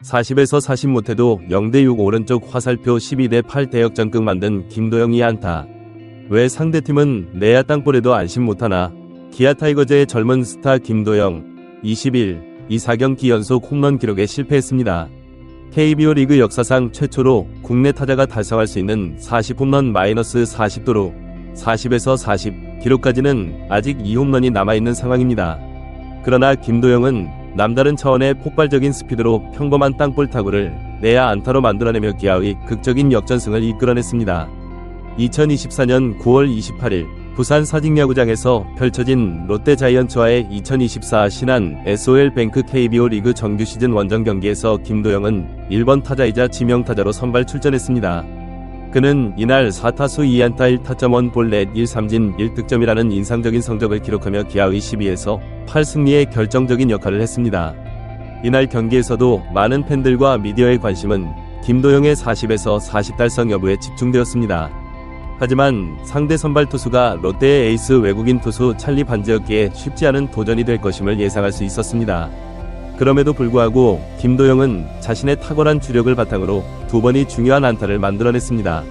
(40에서 40) 못해도 0대6 오른쪽 화살표 12대8 대역전극 만든 김도영이 안타. 왜 상대팀은 내야 땅볼에도 안심 못하나. 기아 타이거즈의 젊은 스타 김도영 21, 4경기 연속 홈런 기록에 실패했습니다. KBO 리그 역사상 최초로 국내 타자가 달성할 수 있는 40홈런 -40도루 40에서 40 기록까지는 아직 2홈런이 남아있는 상황입니다. 그러나 김도영은 남다른 차원의 폭발적인 스피드로 평범한 땅볼 타구를 내야 안타로 만들어내며 기아의 극적인 역전승을 이끌어냈습니다. 2024년 9월 28일 부산 사직야구장에서 펼쳐진 롯데자이언츠와의 2024 신한 SOL뱅크 KBO 리그 정규 시즌 원정 경기에서 김도영은 1번 타자이자 지명타자로 선발 출전했습니다. 그는 이날 4타수 2안타 1타점 1볼넷 1삼진 1득점이라는 인상적인 성적을 기록하며 기아의 12에서 8승리에 결정적인 역할을 했습니다. 이날 경기에서도 많은 팬들과 미디어의 관심은 김도영의 40에서 40 달성 여부에 집중되었습니다. 하지만 상대 선발 투수가 롯데의 에이스 외국인 투수 찰리 반지였기에 쉽지 않은 도전이 될 것임을 예상할 수 있었습니다. 그럼에도 불구하고 김도영은 자신의 탁월한 주력을 바탕으로 2번의 중요한 안타를 만들어냈습니다.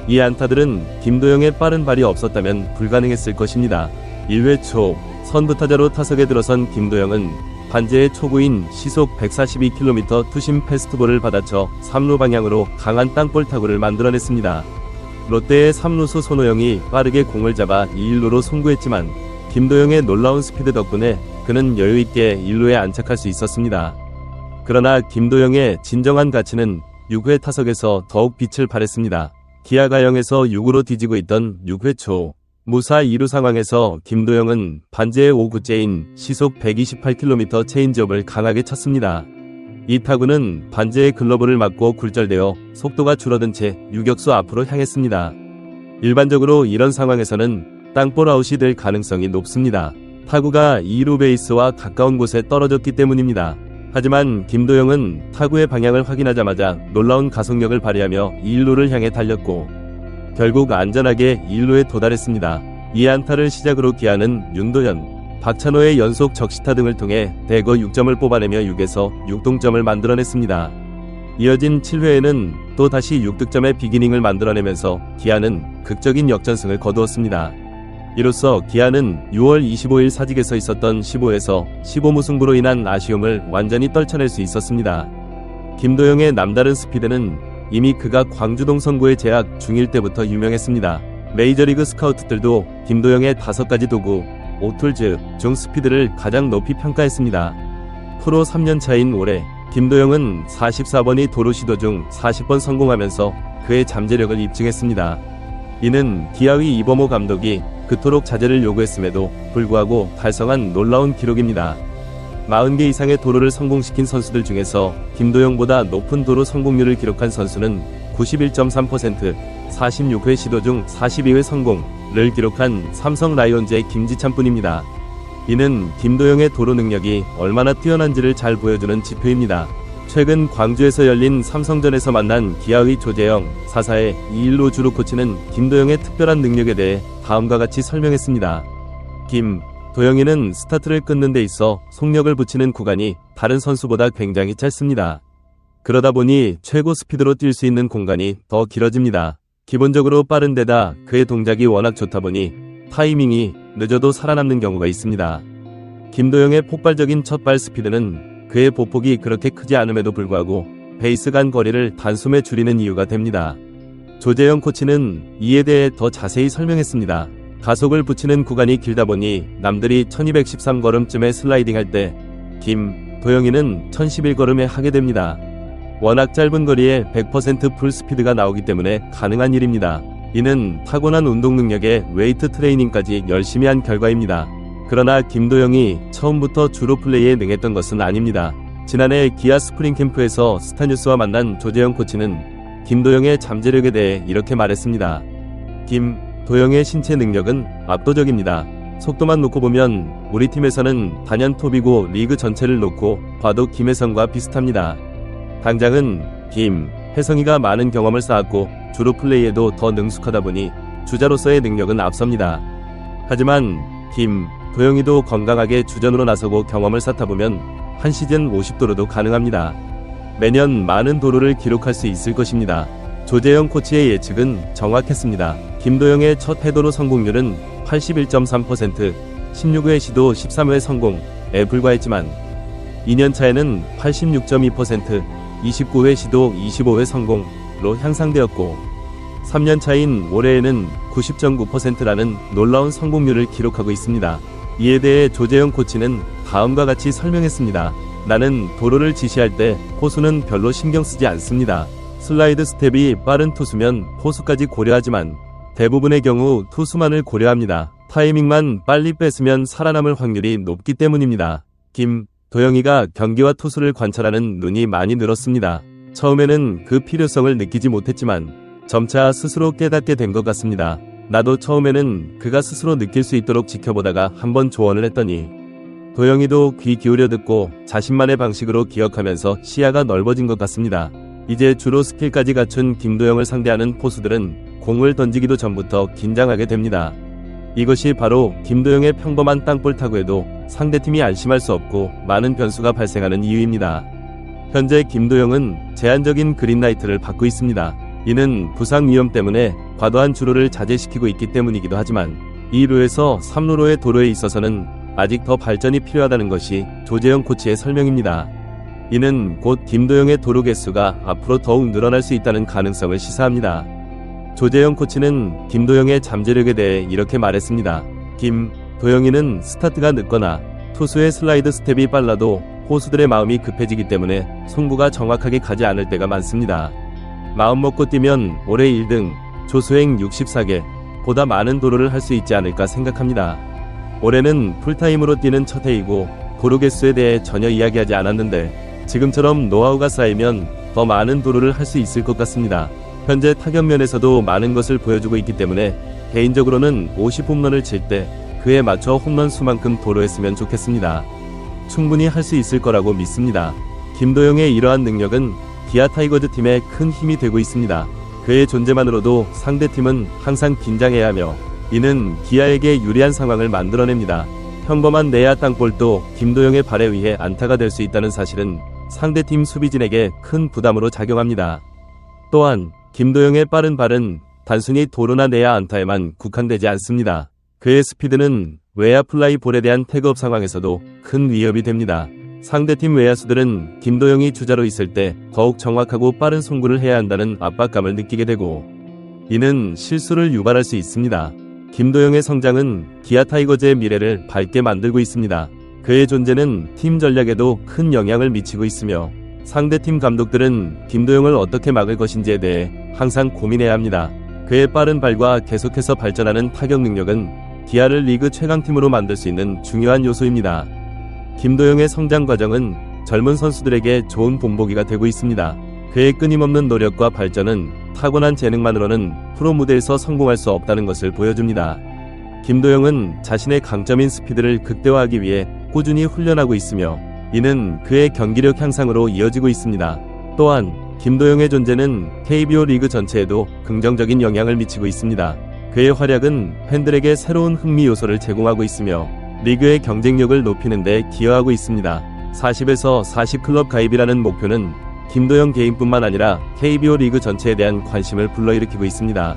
이 안타들은 김도영의 빠른 발이 없었다면 불가능했을 것입니다. 1회 초 선두타자로 타석에 들어선 김도영은 반지의 초구인 시속 142km 투심 패스트볼을 받아쳐 3루 방향으로 강한 땅볼 타구를 만들어냈습니다. 롯데의 3루수 손호영이 빠르게 공을 잡아 2-1루로 송구했지만 김도영의 놀라운 스피드 덕분에 그는 여유있게 1루에 안착할 수 있었습니다. 그러나 김도영의 진정한 가치는 6회 타석에서 더욱 빛을 발했습니다. 기아가 0에서 6으로 뒤지고 있던 6회 초 무사 2루 상황에서 김도영은 반지의 5구째인 시속 128km 체인지업을 강하게 쳤습니다. 이 타구는 반지의 글러브를 맞고 굴절되어 속도가 줄어든 채 유격수 앞으로 향했습니다. 일반적으로 이런 상황에서는 땅볼 아웃이 될 가능성이 높습니다. 타구가 2루 베이스와 가까운 곳에 떨어졌기 때문입니다. 하지만 김도영은 타구의 방향을 확인하자마자 놀라운 가속력을 발휘하며 2루를 향해 달렸고 결국 안전하게 1루에 도달했습니다. 이 안타를 시작으로 기아는 윤도현, 박찬호의 연속 적시타 등을 통해 대거 6점을 뽑아내며 6에서 6동점을 만들어냈습니다. 이어진 7회에는 또 다시 6득점의 비기닝을 만들어내면서 기아는 극적인 역전승을 거두었습니다. 이로써 기아는 6월 25일 사직에서 있었던 15에서 15무승부로 인한 아쉬움을 완전히 떨쳐낼 수 있었습니다. 김도영의 남다른 스피드는 이미 그가 광주동 선구에 재학 중일 때부터 유명했습니다. 메이저리그 스카우트들도 김도영의 5가지 도구, 오툴즈 중 스피드를 가장 높이 평가했습니다. 프로 3년 차인 올해 김도영은 44번의 도루 시도 중 40번 성공하면서 그의 잠재력을 입증했습니다. 이는 기아의 이범호 감독이 그토록 자제를 요구했음에도 불구하고 달성한 놀라운 기록입니다. 40개 이상의 도루를 성공시킨 선수들 중에서 김도영보다 높은 도루 성공률을 기록한 선수는 91.3%, 46회 시도 중 42회 성공을 기록한 삼성 라이온즈의 김지찬뿐입니다. 이는 김도영의 도루 능력이 얼마나 뛰어난지를 잘 보여주는 지표입니다. 최근 광주에서 열린 삼성전에서 만난 기아의 조재영, 4사의 2-1루 주루 코치는 김도영의 특별한 능력에 대해 다음과 같이 설명했습니다. 도영이는 스타트를 끊는 데 있어 속력을 붙이는 구간이 다른 선수보다 굉장히 짧습니다. 그러다 보니 최고 스피드로 뛸 수 있는 공간이 더 길어집니다. 기본적으로 빠른 데다 그의 동작이 워낙 좋다 보니 타이밍이 늦어도 살아남는 경우가 있습니다. 김도영의 폭발적인 첫발 스피드는 그의 보폭이 그렇게 크지 않음에도 불구하고 베이스 간 거리를 단숨에 줄이는 이유가 됩니다. 조재영 코치는 이에 대해 더 자세히 설명했습니다. 가속을 붙이는 구간이 길다 보니 남들이 1213걸음쯤에 슬라이딩할 때 김도영이는 1011걸음에 하게 됩니다. 워낙 짧은 거리에 100% 풀스피드가 나오기 때문에 가능한 일입니다. 이는 타고난 운동 능력에 웨이트 트레이닝까지 열심히 한 결과입니다. 그러나 김도영이 처음부터 주로 플레이에 능했던 것은 아닙니다. 지난해 기아 스프링 캠프에서 스타뉴스와 만난 조재영 코치는 김도영의 잠재력에 대해 이렇게 말했습니다. 김도영의 신체 능력은 압도적입니다. 속도만 놓고 보면 우리 팀에서는 단연 톱이고 리그 전체를 놓고 봐도 김혜성과 비슷합니다. 당장은 혜성이가 많은 경험을 쌓았고 주로 플레이에도 더 능숙하다 보니 주자로서의 능력은 앞섭니다. 하지만 도영이도 건강하게 주전으로 나서고 경험을 쌓다 보면 한 시즌 50도루도 가능합니다. 매년 많은 도루를 기록할 수 있을 것입니다. 조재영 코치의 예측은 정확했습니다. 김도영의 첫 해도루 성공률은 81.3%, 16회 시도 13회 성공에 불과했지만 2년 차에는 86.2%, 29회 시도 25회 성공로 향상되었고 3년 차인 올해에는 90.9%라는 놀라운 성공률을 기록하고 있습니다. 이에 대해 조재영 코치는 다음과 같이 설명했습니다. 나는 도루를 지시할 때 포수는 별로 신경 쓰지 않습니다. 슬라이드 스텝이 빠른 투수면 포수까지 고려하지만 대부분의 경우 투수만을 고려합니다. 타이밍만 빨리 뺐으면 살아남을 확률이 높기 때문입니다. 도영이가 경기와 투수를 관찰하는 눈이 많이 늘었습니다. 처음에는 그 필요성을 느끼지 못했지만 점차 스스로 깨닫게 된 것 같습니다. 나도 처음에는 그가 스스로 느낄 수 있도록 지켜보다가 한번 조언을 했더니 도영이도 귀 기울여 듣고 자신만의 방식으로 기억하면서 시야가 넓어진 것 같습니다. 이제 주로 스킬까지 갖춘 김도영을 상대하는 포수들은 공을 던지기도 전부터 긴장하게 됩니다. 이것이 바로 김도영의 평범한 땅볼 타구에도 상대팀이 안심할 수 없고 많은 변수가 발생하는 이유입니다. 현재 김도영은 제한적인 그린라이트를 받고 있습니다. 이는 부상 위험 때문에 과도한 주루를 자제시키고 있기 때문이기도 하지만 2루에서 3루로의 도루에 있어서는 아직 더 발전이 필요하다는 것이 조재영 코치의 설명입니다. 이는 곧 김도영의 도루 개수가 앞으로 더욱 늘어날 수 있다는 가능성을 시사합니다. 조재영 코치는 김도영의 잠재력에 대해 이렇게 말했습니다. 도영이는 스타트가 늦거나 투수의 슬라이드 스텝이 빨라도 포수들의 마음이 급해지기 때문에 송구가 정확하게 가지 않을 때가 많습니다. 마음먹고 뛰면 올해 1등, 조수행 64개, 보다 많은 도루를 할 수 있지 않을까 생각합니다. 올해는 풀타임으로 뛰는 첫 해이고 도루 개수에 대해 전혀 이야기하지 않았는데 지금처럼 노하우가 쌓이면 더 많은 도루를 할 수 있을 것 같습니다. 현재 타격 면에서도 많은 것을 보여주고 있기 때문에 개인적으로는 50홈런을 칠 때 그에 맞춰 홈런 수만큼 도루했으면 좋겠습니다. 충분히 할 수 있을 거라고 믿습니다. 김도영의 이러한 능력은 기아 타이거즈 팀에 큰 힘이 되고 있습니다. 그의 존재만으로도 상대팀은 항상 긴장해야 하며 이는 기아에게 유리한 상황을 만들어냅니다. 평범한 내야 땅볼도 김도영의 발에 의해 안타가 될 수 있다는 사실은 상대팀 수비진에게 큰 부담으로 작용합니다. 또한 김도영의 빠른 발은 단순히 도루나 내야 안타에만 국한되지 않습니다. 그의 스피드는 외야 플라이 볼에 대한 태그업 상황에서도 큰 위협이 됩니다. 상대팀 외야수들은 김도영이 주자로 있을 때 더욱 정확하고 빠른 송구를 해야 한다는 압박감을 느끼게 되고 이는 실수를 유발할 수 있습니다. 김도영의 성장은 기아 타이거즈의 미래를 밝게 만들고 있습니다. 그의 존재는 팀 전략에도 큰 영향을 미치고 있으며 상대팀 감독들은 김도영을 어떻게 막을 것인지에 대해 항상 고민해야 합니다. 그의 빠른 발과 계속해서 발전하는 타격 능력은 기아를 리그 최강팀으로 만들 수 있는 중요한 요소입니다. 김도영의 성장 과정은 젊은 선수들에게 좋은 본보기가 되고 있습니다. 그의 끊임없는 노력과 발전은 타고난 재능만으로는 프로 무대에서 성공할 수 없다는 것을 보여줍니다. 김도영은 자신의 강점인 스피드를 극대화하기 위해 꾸준히 훈련하고 있으며 이는 그의 경기력 향상으로 이어지고 있습니다. 또한 김도영의 존재는 KBO 리그 전체에도 긍정적인 영향을 미치고 있습니다. 그의 활약은 팬들에게 새로운 흥미 요소를 제공하고 있으며 리그의 경쟁력을 높이는 데 기여하고 있습니다. 40에서 40클럽 가입이라는 목표는 김도영 개인뿐만 아니라 KBO 리그 전체에 대한 관심을 불러일으키고 있습니다.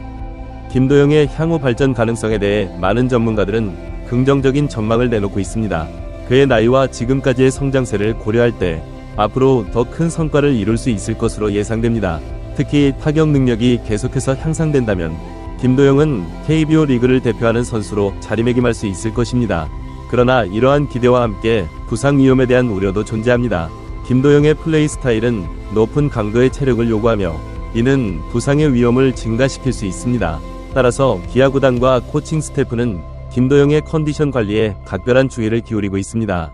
김도영의 향후 발전 가능성에 대해 많은 전문가들은 긍정적인 전망을 내놓고 있습니다. 그의 나이와 지금까지의 성장세를 고려할 때 앞으로 더 큰 성과를 이룰 수 있을 것으로 예상됩니다. 특히 타격 능력이 계속해서 향상된다면 김도영은 KBO 리그를 대표하는 선수로 자리매김할 수 있을 것입니다. 그러나 이러한 기대와 함께 부상 위험에 대한 우려도 존재합니다. 김도영의 플레이 스타일은 높은 강도의 체력을 요구하며 이는 부상의 위험을 증가시킬 수 있습니다. 따라서 기아 구단과 코칭 스태프는 김도영의 컨디션 관리에 각별한 주의를 기울이고 있습니다.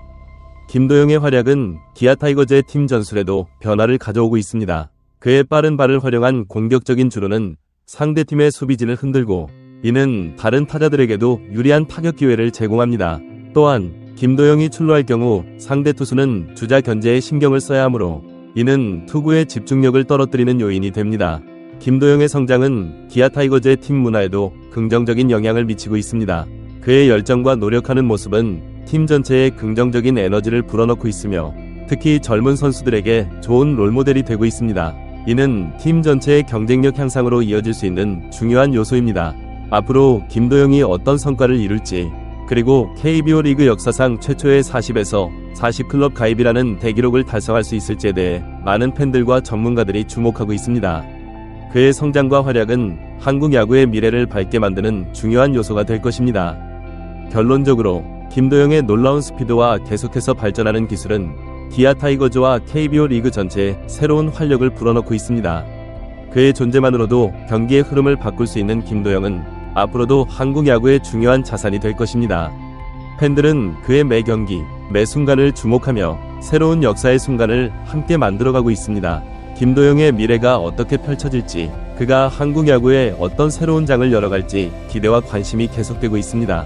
김도영의 활약은 기아 타이거즈의 팀 전술에도 변화를 가져오고 있습니다. 그의 빠른 발을 활용한 공격적인 주루는 상대팀의 수비진을 흔들고 이는 다른 타자들에게도 유리한 타격 기회를 제공합니다. 또한 김도영이 출루할 경우 상대 투수는 주자 견제에 신경을 써야 하므로 이는 투구의 집중력을 떨어뜨리는 요인이 됩니다. 김도영의 성장은 기아 타이거즈의 팀 문화에도 긍정적인 영향을 미치고 있습니다. 그의 열정과 노력하는 모습은 팀 전체에 긍정적인 에너지를 불어넣고 있으며 특히 젊은 선수들에게 좋은 롤모델이 되고 있습니다. 이는 팀 전체의 경쟁력 향상으로 이어질 수 있는 중요한 요소입니다. 앞으로 김도영이 어떤 성과를 이룰지, 그리고 KBO 리그 역사상 최초의 40에서 40클럽 가입이라는 대기록을 달성할 수 있을지에 대해 많은 팬들과 전문가들이 주목하고 있습니다. 그의 성장과 활약은 한국 야구의 미래를 밝게 만드는 중요한 요소가 될 것입니다. 결론적으로 김도영의 놀라운 스피드와 계속해서 발전하는 기술은 기아 타이거즈와 KBO 리그 전체에 새로운 활력을 불어넣고 있습니다. 그의 존재만으로도 경기의 흐름을 바꿀 수 있는 김도영은 앞으로도 한국 야구의 중요한 자산이 될 것입니다. 팬들은 그의 매 경기, 매 순간을 주목하며 새로운 역사의 순간을 함께 만들어가고 있습니다. 김도영의 미래가 어떻게 펼쳐질지, 그가 한국 야구에 어떤 새로운 장을 열어갈지 기대와 관심이 계속되고 있습니다.